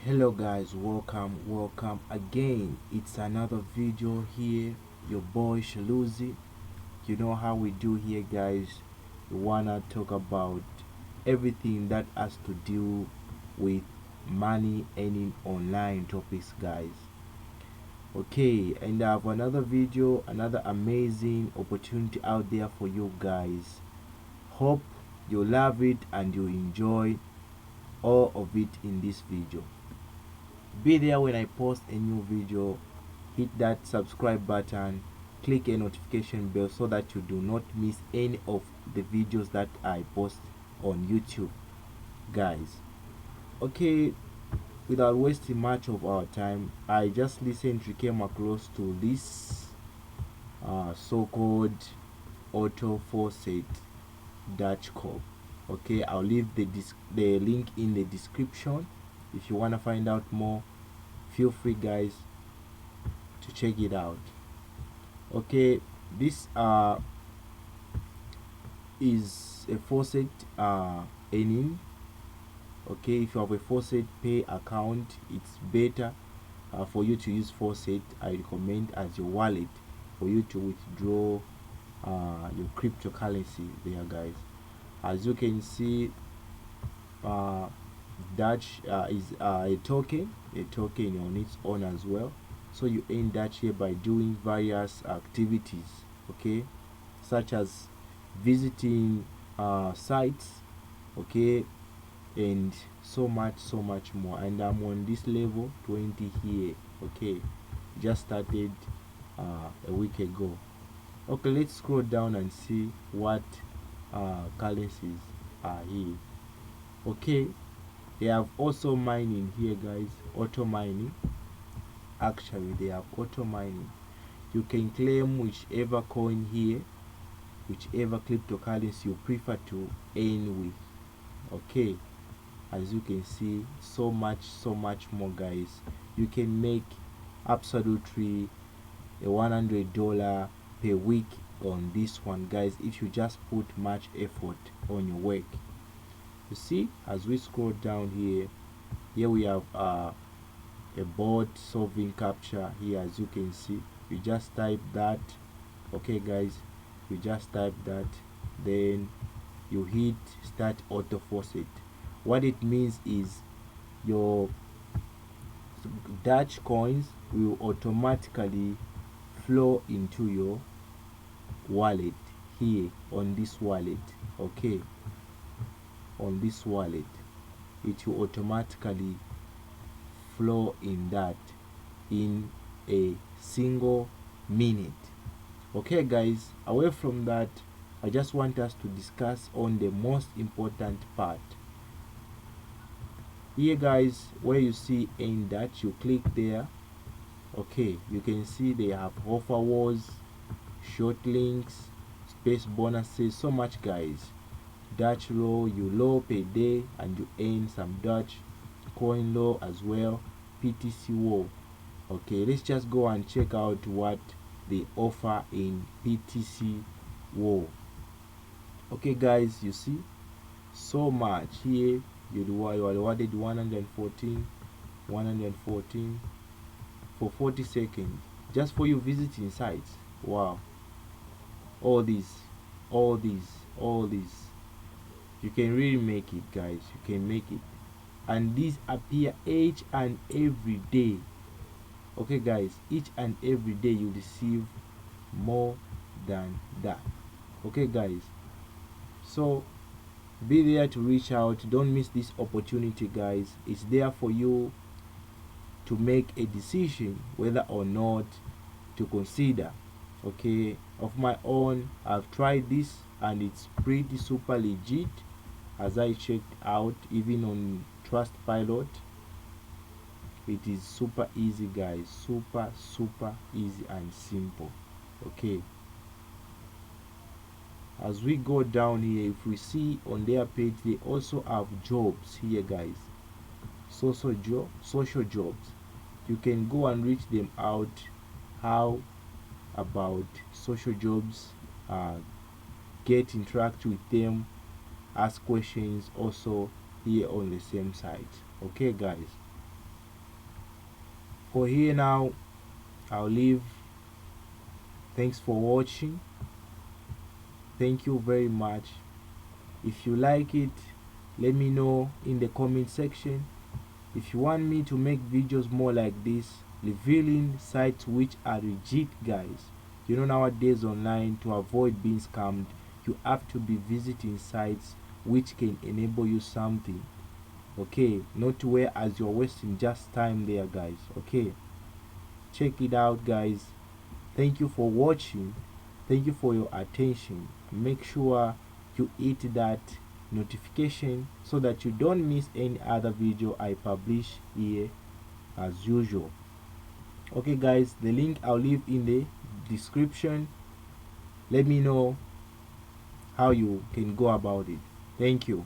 Hello guys, welcome again. It's another video here, your boy Shaluzi. You know how we do here guys. We wanna talk about everything that has to do with money earning online topics guys. Okay, and I have another video, another amazing opportunity out there for you guys. Hope you love it and you enjoy all of it in this video. Be there when I post a new video. Hit that subscribe button, click a notification bell so that you do not miss any of the videos that I post on YouTube guys. Okay, without wasting much of our time, I just recently came across to this so-called auto faucet Duchycorp. Okay, I'll leave the link in the description. If you want to find out more, feel free guys to check it out. Okay, this is a faucet earning. Okay, if you have a faucet pay account, it's better for you to use faucet. I recommend as your wallet for you to withdraw your cryptocurrency there guys. As you can see, Dutch is a token on its own as well. So you earn Dutch here by doing various activities, okay, such as visiting sites, okay, and so much more. And I'm on this level 20 here. Okay, just started a week ago. Okay, let's scroll down and see what currencies are here. Okay, they have also mining here guys, auto mining. Actually they have auto mining. You can claim whichever coin here, whichever cryptocurrency you prefer to earn with. Okay, as you can see, so much more guys. You can make absolutely a $100 per week on this one guys if you just put much effort on your work. You see, as we scroll down here we have a board solving captcha here. As you can see, you just type that. Okay guys, you just type that, then you hit start auto faucet. What it means is your Dutch coins will automatically flow into your wallet here on this wallet. Okay, on this wallet it will automatically flow in that in a single minute. Okay guys, away from that, I just want us to discuss on the most important part here guys. Where you see in that, you click there. Okay, you can see they have offer wars, short links, space bonuses, so much guys. Dutch row, you low per day and you earn some Dutch coin low as well. PTC war. Okay, let's just go and check out what they offer in PTC war. Okay guys, you see so much here. You are awarded 114 for 40 seconds just for you visiting sites. Wow, all these, you can really make it guys, you can make it. And these appear each and every day. Okay guys, each and every day you receive more than that. Okay guys, so be there to reach out. Don't miss this opportunity guys. It's there for you to make a decision whether or not to consider. Okay, of my own, I've tried this and it's pretty super legit. As I checked out even on Trustpilot, it is super easy guys, super easy and simple. Okay, as we go down here, if we see on their page, they also have jobs here guys, social jobs. You can go and reach them out. How about social jobs? Get interact with them, ask questions also here on the same site. Okay guys, For here now, I'll leave. Thanks for watching. Thank you very much. If you like it, let me know in the comment section. If you want me to make videos more like this, revealing sites which are legit, guys, you know, nowadays online, to avoid being scammed, you have to be visiting sites which can enable you something, okay, not where as you're wasting just time there, guys. Okay, check it out, guys. Thank you for watching. Thank you for your attention. Make sure you hit that notification so that you don't miss any other video I publish here as usual. Okay, guys, the link I'll leave in the description. Let me know how you can go about it. Thank you.